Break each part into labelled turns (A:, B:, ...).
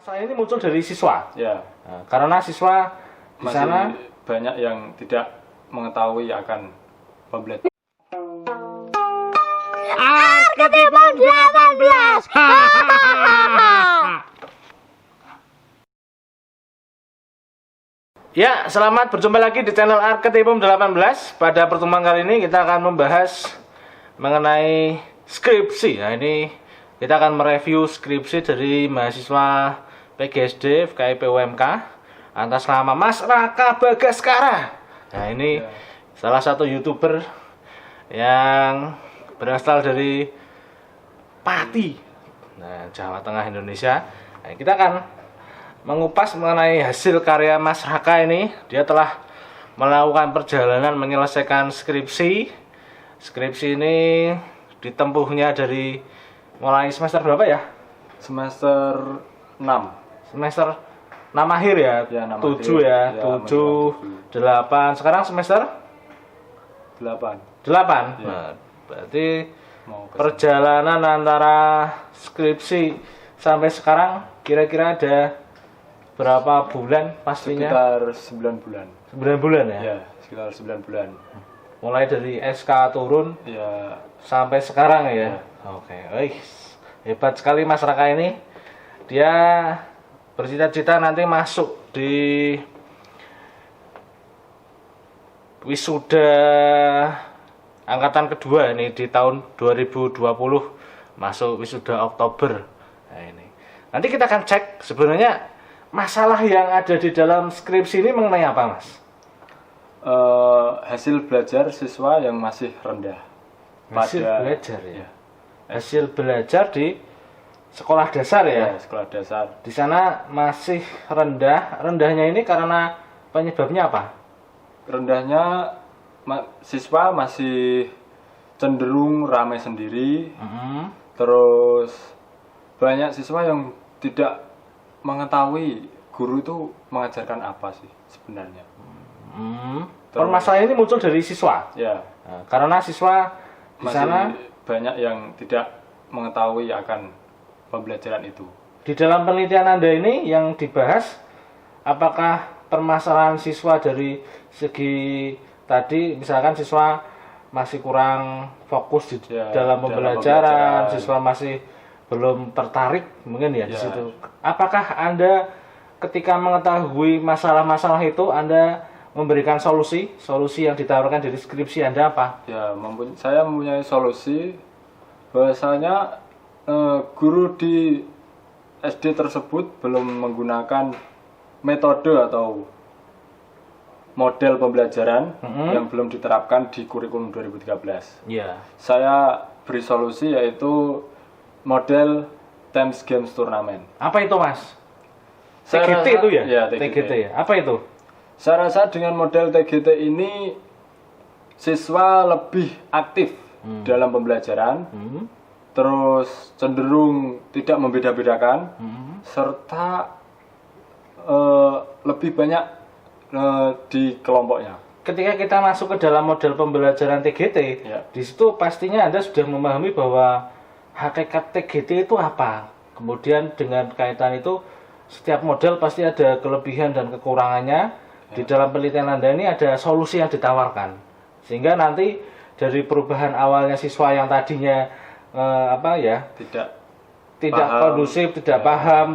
A: Masalah ini muncul dari siswa.
B: Ya,
A: Nah, karena siswa di
B: masih
A: sana
B: banyak yang tidak mengetahui akan pembelajaran.
C: Arketipum 18.
A: Ya, selamat berjumpa lagi di channel Arketipum 18. Pada pertemuan kali ini kita akan membahas mengenai skripsi. Nah, ini kita akan mereview skripsi dari mahasiswa PGSD FKIP UMK atas nama Mas Raka Bagaskara. Nah, ini salah satu YouTuber yang berasal dari Pati, Jawa Tengah, Indonesia. Nah, kita akan mengupas mengenai hasil karya Mas Raka ini. Dia telah melakukan perjalanan menyelesaikan skripsi. Skripsi ini ditempuhnya dari mulai semester berapa ya?
B: Semester 6.
A: Semester 6 akhir ya?
B: Ya, 6
A: 7
B: akhir.
A: ya,
B: Ya,
A: 7, 8. Sekarang semester
B: 8.
A: 8.
B: Ya.
A: Nah, berarti
B: Mau ke
A: perjalanan antara skripsi sampai sekarang kira-kira ada berapa bulan pastinya?
B: sekitar 9 bulan.
A: 9 bulan ya?
B: Ya, sekitar 9 bulan.
A: Mulai dari SK turun
B: Ya,
A: sampai sekarang ya? Oke, wih, hebat sekali Mas Raka ini. Dia bercita-cita nanti masuk di wisuda angkatan kedua ini di tahun 2020, masuk wisuda Oktober. Nah, ini nanti kita akan cek sebenarnya masalah yang ada di dalam skripsi ini mengenai apa, Mas?
B: hasil belajar siswa yang masih rendah.
A: Hasil
B: pada-
A: belajar ya?
B: Ya,
A: Hasil belajar di sekolah dasar ya?
B: ya, sekolah dasar.
A: Di sana masih rendah. Rendahnya ini karena penyebabnya apa?
B: Rendahnya siswa masih cenderung ramai sendiri. Terus banyak siswa yang tidak mengetahui guru itu mengajarkan apa sih sebenarnya.
A: Permasalahan ini muncul dari siswa.
B: Ya,
A: Nah, karena siswa di
B: masih
A: sana
B: banyak yang tidak mengetahui akan pembelajaran itu.
A: di dalam penelitian Anda ini yang dibahas, apakah permasalahan siswa dari segi tadi, misalkan siswa masih kurang fokus di
B: Ya,
A: dalam
B: dalam
A: pembelajaran,
B: pembelajaran.
A: siswa masih belum tertarik mungkin ya di
B: Ya.
A: situ. Apakah Anda ketika mengetahui masalah-masalah itu Anda memberikan solusi yang ditawarkan dari skripsi Anda apa?
B: Ya, saya mempunyai solusi bahwasanya guru di SD tersebut belum menggunakan metode atau model pembelajaran yang belum diterapkan di kurikulum 2013.
A: Iya.
B: Saya beri solusi yaitu model Thames Games Tournament.
A: Apa itu, Mas?
B: Saya
A: TGT
B: rasa-
A: itu ya?
B: Ya, TGT.
A: TGT ya. Apa itu?
B: Saya rasa dengan model TGT ini siswa lebih aktif dalam pembelajaran, terus cenderung tidak membeda-bedakan, serta lebih banyak di kelompoknya.
A: Ketika kita masuk ke dalam model pembelajaran TGT,
B: Ya.
A: di situ pastinya Anda sudah memahami bahwa hakikat TGT itu apa. Kemudian dengan kaitan itu, setiap model pasti ada kelebihan dan kekurangannya. Di dalam penelitian Anda ini ada solusi yang ditawarkan. Sehingga nanti dari perubahan awalnya siswa yang tadinya
B: Tidak
A: tidak
B: paham.
A: kondusif, tidak paham,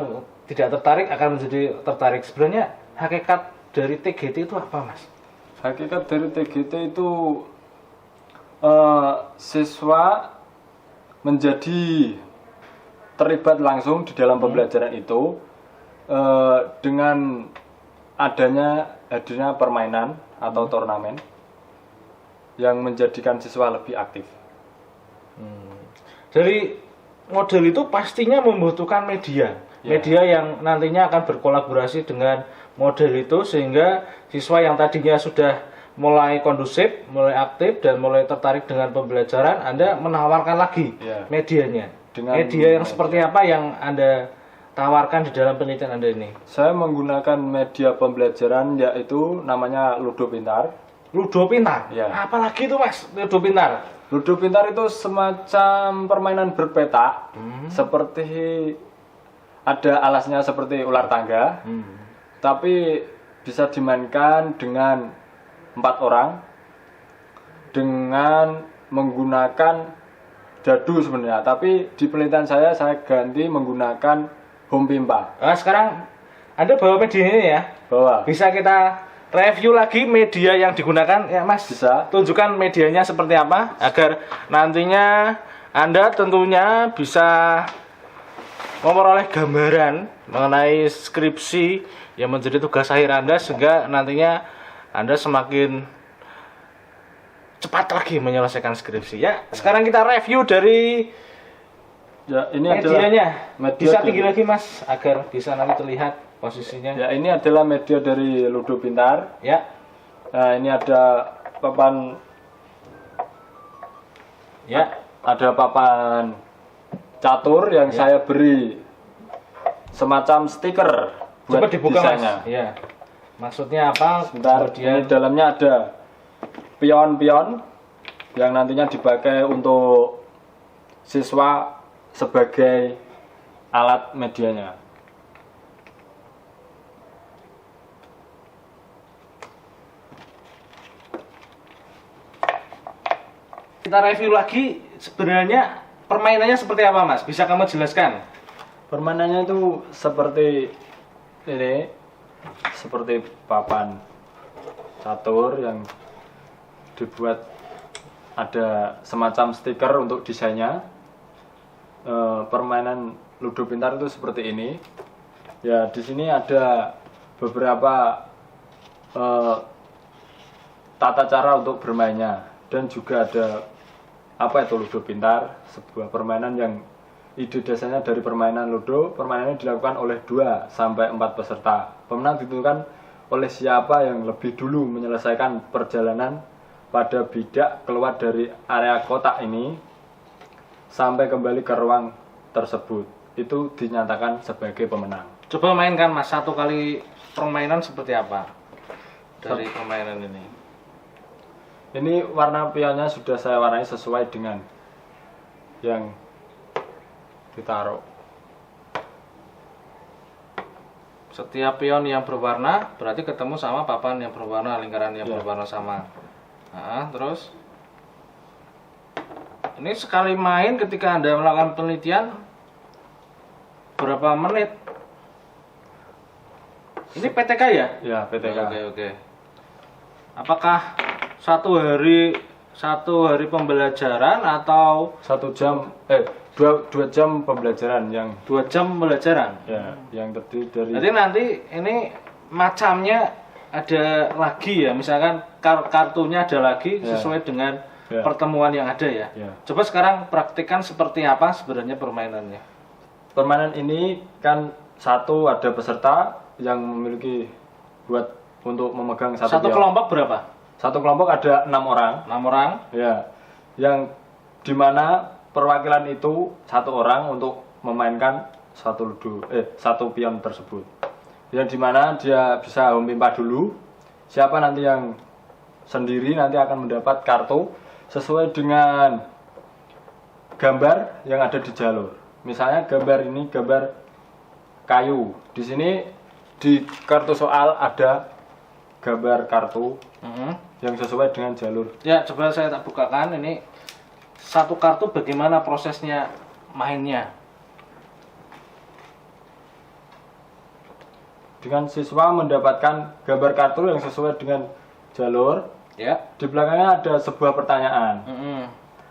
A: tidak tertarik akan menjadi tertarik. Sebenarnya hakikat dari TGT itu apa, Mas?
B: Hakikat dari TGT itu siswa menjadi terlibat langsung di dalam pembelajaran itu dengan hadirnya permainan atau turnamen yang menjadikan siswa lebih aktif.
A: Dari model itu pastinya membutuhkan media.
B: Ya.
A: Media yang nantinya akan berkolaborasi dengan model itu sehingga siswa yang tadinya sudah mulai kondusif, mulai aktif dan mulai tertarik dengan pembelajaran, Anda menawarkan lagi
B: Ya.
A: medianya.
B: Dengan
A: Media yang
B: media.
A: seperti apa yang Anda tawarkan di dalam penelitian Anda ini?
B: Saya menggunakan media pembelajaran yaitu namanya Ludo Pintar.
A: Ludo Pintar.
B: Ya.
A: Apalagi itu, Mas, Ludo Pintar?
B: Ludo Pintar itu semacam permainan berpetak seperti ada alasnya seperti ular tangga, tapi bisa dimainkan dengan 4 orang dengan menggunakan dadu sebenarnya. Tapi di penelitian saya ganti menggunakan home pimpa.
A: Nah, sekarang Anda bawa media ini ya.
B: Bawa.
A: Bisa kita review lagi media yang digunakan ya Mas.
B: Bisa.
A: Tunjukkan medianya seperti apa agar nantinya Anda tentunya bisa memperoleh gambaran mengenai skripsi yang menjadi tugas akhir Anda, sehingga nantinya Anda semakin cepat lagi menyelesaikan skripsi ya. Sekarang kita review dari
B: Ya, ini
A: medianya.
B: media
A: Bisa
B: dari-
A: tinggi lagi Mas agar bisa nanti terlihat posisinya.
B: Ya, ini adalah media dari Ludo Pintar.
A: Ya.
B: Nah, ini ada papan catur yang saya beri semacam stiker buat
A: Coba dibuka
B: desainnya.
A: Mas. Ya. Maksudnya apa?
B: Sebentar, ini dalamnya ada pion-pion yang nantinya dipakai untuk siswa sebagai alat medianya.
A: Kita review lagi, sebenarnya permainannya seperti apa Mas? Bisa kamu jelaskan?
B: Permainannya itu seperti ini, seperti papan catur yang dibuat ada semacam stiker untuk desainnya. Permainan Ludo Pintar itu seperti ini. Ya, di sini ada beberapa tata cara untuk bermainnya, dan juga ada apa itu Ludo Pintar, sebuah permainan yang ide dasarnya dari permainan Ludo. Permainannya dilakukan oleh 2 sampai 4 peserta. Pemenang ditentukan oleh siapa yang lebih dulu menyelesaikan perjalanan pada bidak keluar dari area kotak ini sampai kembali ke ruang tersebut. Itu dinyatakan sebagai pemenang.
A: Coba mainkan Mas, satu kali permainan seperti apa dari permainan ini?
B: Ini warna pionnya sudah saya warnai sesuai dengan yang ditaruh.
A: Setiap pion yang berwarna berarti ketemu sama papan yang berwarna, lingkaran yang berwarna sama. Nah, terus ini sekali main ketika Anda melakukan penelitian berapa menit? Ini PTK ya?
B: Ya, PTK.
A: Oke. Apakah satu hari pembelajaran atau
B: 1 jam 2 jam pembelajaran yang
A: 2 jam pembelajaran?
B: ya yang terdiri dari
A: Jadi nanti ini macamnya ada lagi ya, misalkan kartunya ada lagi
B: Ya.
A: sesuai dengan
B: Ya.
A: pertemuan yang ada ya.
B: Ya.
A: Coba sekarang praktikkan seperti apa sebenarnya permainannya.
B: permainan ini kan ada peserta yang memiliki buat untuk memegang
A: Satu
B: pion.
A: kelompok berapa?
B: Satu kelompok ada 6 orang.
A: 6 orang.
B: Ya, yang dimana perwakilan itu 1 orang untuk memainkan satu pion tersebut. Yang dimana dia bisa memimpah dulu. Siapa nanti yang sendiri nanti akan mendapat kartu sesuai dengan gambar yang ada di jalur. Misalnya gambar ini gambar kayu. Di sini di kartu soal ada gambar kartu yang sesuai dengan jalur.
A: Ya, coba saya tak bukakan ini satu kartu bagaimana prosesnya mainnya.
B: Dengan siswa mendapatkan gambar kartu yang sesuai dengan jalur.
A: Ya.
B: Di belakangnya ada sebuah pertanyaan.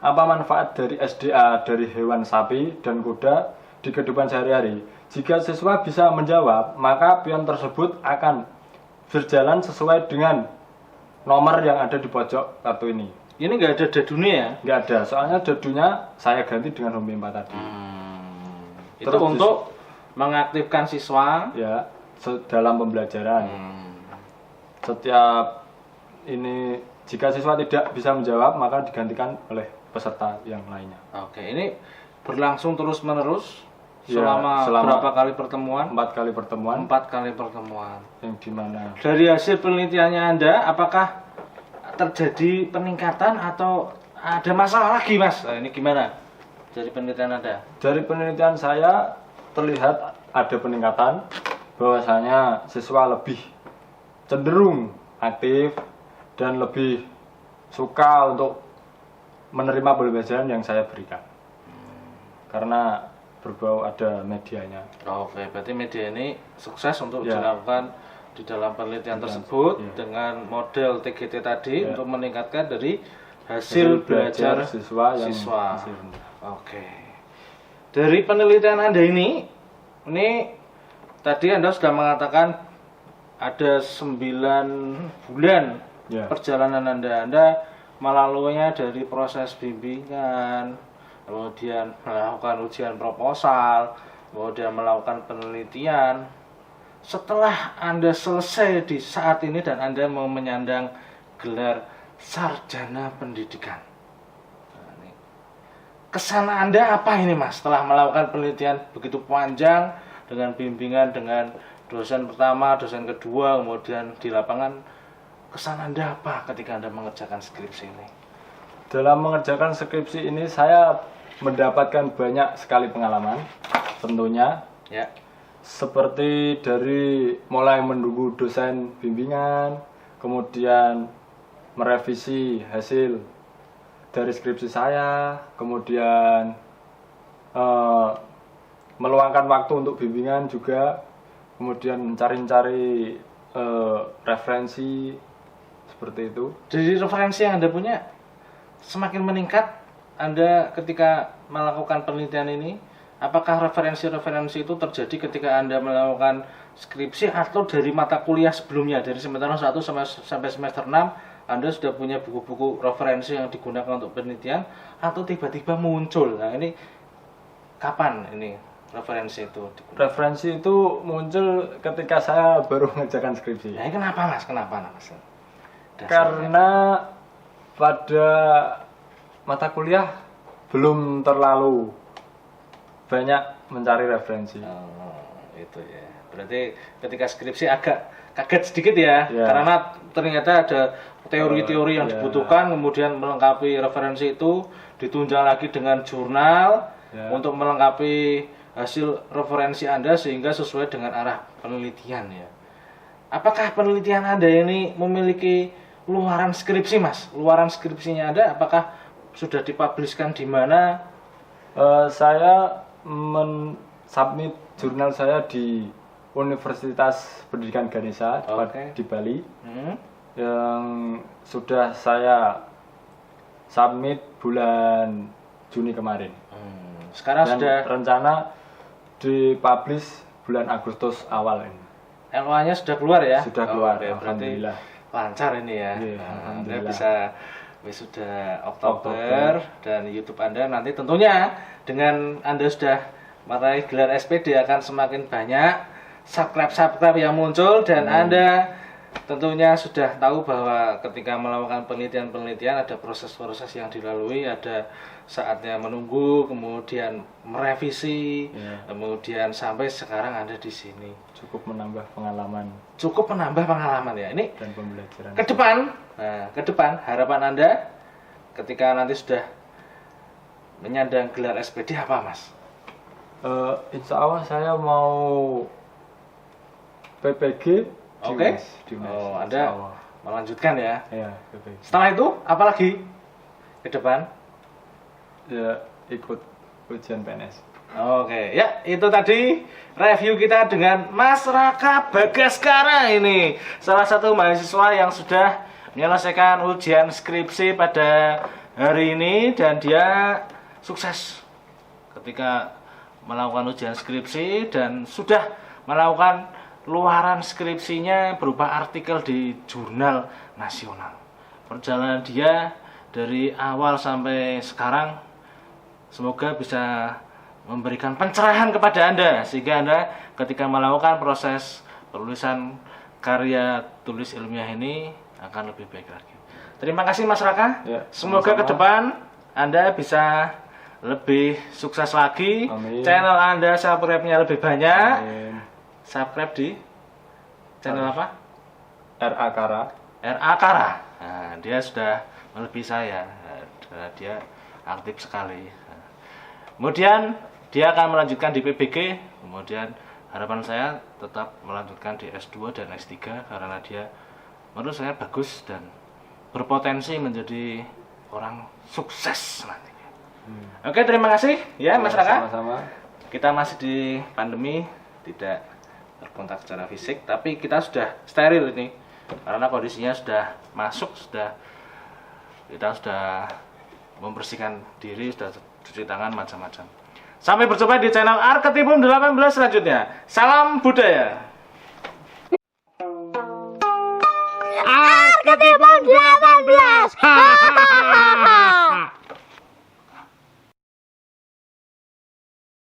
B: Apa manfaat dari SDA dari hewan sapi dan kuda di kehidupan sehari-hari? Jika siswa bisa menjawab, maka pion tersebut akan berjalan sesuai dengan nomor yang ada di pojok kartu ini.
A: Ini nggak ada dadunya ya?
B: Nggak ada, soalnya dadunya saya ganti dengan home pimpa tadi.
A: Itu
B: Terus
A: untuk mengaktifkan siswa.
B: Ya, dalam pembelajaran. Setiap ini jika siswa tidak bisa menjawab, maka digantikan oleh peserta yang lainnya.
A: Oke, ini berlangsung terus-menerus
B: Ya,
A: selama
B: selama
A: berapa kali pertemuan?
B: 4 kali pertemuan
A: 4 kali pertemuan.
B: yang dimana
A: Dari hasil penelitiannya Anda, apakah terjadi peningkatan atau ada masalah lagi, Mas? Nah, ini gimana dari penelitian Anda?
B: dari penelitian saya terlihat ada peningkatan, bahwasanya siswa lebih cenderung aktif dan lebih suka untuk menerima pembelajaran yang saya berikan. Karena berbau ada medianya.
A: Oke, berarti media ini sukses untuk
B: Ya.
A: dilakukan di dalam penelitian tersebut
B: Ya.
A: dengan model TGT tadi
B: Ya.
A: untuk meningkatkan dari hasil belajar
B: siswa yang
A: siswa.
B: masih rendah.
A: Oke. Dari penelitian Anda ini tadi Anda sudah mengatakan ada 9 bulan
B: Ya.
A: perjalanan Anda melaluinya dari proses bimbingan, kemudian melakukan ujian proposal, kemudian melakukan penelitian. Setelah Anda selesai di saat ini dan Anda mau menyandang gelar sarjana pendidikan. Nah, ini. Kesan Anda apa ini Mas setelah melakukan penelitian begitu panjang dengan bimbingan dengan dosen pertama, dosen kedua, kemudian di lapangan, kesan Anda apa ketika Anda mengerjakan skripsi ini?
B: Dalam mengerjakan skripsi ini saya mendapatkan banyak sekali pengalaman tentunya,
A: Ya.
B: seperti dari mulai menunggu dosen bimbingan, kemudian merevisi hasil dari skripsi saya, kemudian meluangkan waktu untuk bimbingan juga, kemudian mencari-cari referensi seperti itu.
A: Jadi referensi yang Anda punya semakin meningkat Anda ketika melakukan penelitian ini. Apakah referensi-referensi itu terjadi ketika Anda melakukan skripsi atau dari mata kuliah sebelumnya, dari semester 1 sampai semester 6 Anda sudah punya buku-buku referensi yang digunakan untuk penelitian, atau tiba-tiba muncul? Nah, ini kapan ini referensi itu digunakan?
B: Referensi itu muncul ketika saya baru mengerjakan skripsi.
A: Nah, ini kenapa Mas? Kenapa Mas? Dasarnya.
B: Karena pada mata kuliah belum terlalu banyak mencari referensi.
A: Oh, itu ya. Berarti ketika skripsi agak kaget sedikit ya,
B: Ya.
A: karena ternyata ada teori-teori yang
B: Ya.
A: dibutuhkan, kemudian melengkapi referensi itu ditunjang lagi dengan jurnal
B: Ya.
A: untuk melengkapi hasil referensi Anda sehingga sesuai dengan arah penelitian ya. Apakah penelitian Anda ini memiliki luaran skripsi Mas? Luaran skripsinya Anda apakah sudah dipublishkan di mana?
B: Saya men-submit jurnal saya di Universitas Pendidikan Ganesha
A: Oke.
B: di Bali,
A: Hmm?
B: yang sudah saya submit bulan Juni kemarin.
A: Sekarang
B: Dan
A: sudah
B: rencana dipublish bulan Agustus awal ini.
A: LOA-nya sudah keluar ya?
B: Sudah keluar,
A: Oke, berarti
B: alhamdulillah.
A: lancar ini ya.
B: Iya,
A: Nah, Anda
B: alhamdulillah.
A: bisa wisuda Oktober dan YouTube Anda nanti tentunya dengan Anda sudah meraih gelar SPD akan semakin banyak subscribe yang muncul dan Anda tentunya sudah tahu bahwa ketika melakukan penelitian ada proses-proses yang dilalui, ada saatnya menunggu, kemudian merevisi,
B: Ya.
A: kemudian sampai sekarang Anda di sini.
B: Cukup menambah pengalaman
A: Cukup menambah pengalaman ya. Ini
B: dan pembelajaran.
A: ke depan harapan Anda ketika nanti sudah menyandang gelar SPD apa Mas?
B: Insya Allah saya mau PPG di
A: Oke.
B: UNES, di UNES,
A: Oh,
B: insya
A: Anda
B: Allah.
A: melanjutkan ya.
B: Ya, PPG.
A: Setelah itu apa lagi ke depan?
B: Ya, ikut ujian PNS.
A: Oke, ya itu tadi review kita dengan Mas Raka Bagaskara ini, salah satu mahasiswa yang sudah menyelesaikan ujian skripsi pada hari ini dan dia sukses ketika melakukan ujian skripsi dan sudah melakukan luaran skripsinya berupa artikel di jurnal nasional. Perjalanan dia dari awal sampai sekarang semoga bisa memberikan pencerahan kepada Anda sehingga Anda ketika melakukan proses penulisan karya tulis ilmiah ini akan lebih baik lagi. Terima kasih Mas Raka.
B: Ya,
A: Semoga
B: sama-sama.
A: ke depan Anda bisa lebih sukses lagi.
B: Amin.
A: Channel Anda subscribe-nya lebih banyak.
B: Amin.
A: Subscribe di channel apa?
B: RA Kara.
A: RA Kara. Nah, dia sudah melebihi saya. Nah, dia aktif sekali. Nah, kemudian dia akan melanjutkan di PBG, kemudian harapan saya tetap melanjutkan di S2 dan S3 karena dia menurut saya bagus dan berpotensi menjadi orang sukses nantinya. Oke, terima kasih ya Mas Raka.
B: Sama-sama.
A: Kita masih di pandemi, tidak berkontak secara fisik, tapi kita sudah steril ini karena kondisinya sudah masuk, kita sudah membersihkan diri, sudah cuci tangan macam-macam. Sampai berjumpa di channel Arketipum 18 selanjutnya. Salam budaya.
C: Arketipum 18.